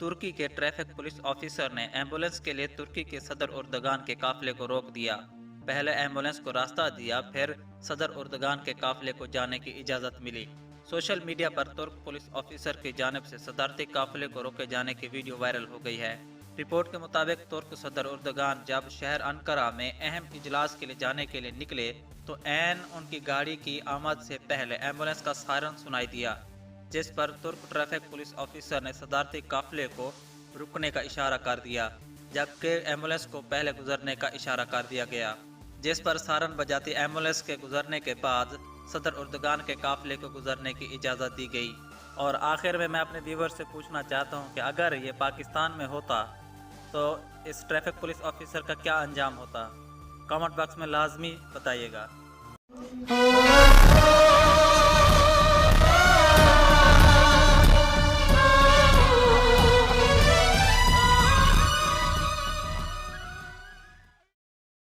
तुर्की के traffic police officer ने ambulance के लिए तुर्की के सदर उर्दगान के काफिले को रोक दिया। पहले एम्बुलेंस को रास्ता दिया, फिर सदर उर्दगान के काफिले को जाने की इजाजत मिली। सोशल मीडिया पर तुर्क पुलिस ऑफिसर की जानिब से सदारती काफिले को रोके जाने की वीडियो वायरल हो गई है। रिपोर्ट के मुताबिक तुर्क सदर उर्दगान जब शहर अंकारा में अहम इजलास के लिए जाने के लिए निकले तो ऐन उनकी गाड़ी की आमद से पहले एम्बुलेंस का सायरन सुनाई दिया, जिस पर तुर्क ट्रैफिक पुलिस ऑफिसर ने सदारती काफिले को रुकने का इशारा कर दिया, जबकि एम्बुलेंस को पहले गुजरने का इशारा कर दिया गया, जिस पर सायरन बजाती एम्बुलेंस के गुजरने के बाद सदर उर्दगान के काफिले को गुजरने की इजाज़त दी गई। और आखिर में मैं अपने व्यूवर से पूछना चाहता हूं कि अगर ये पाकिस्तान में होता तो इस ट्रैफिक पुलिस ऑफिसर का क्या अंजाम होता। कमेंट बॉक्स में लाजमी बताइएगा।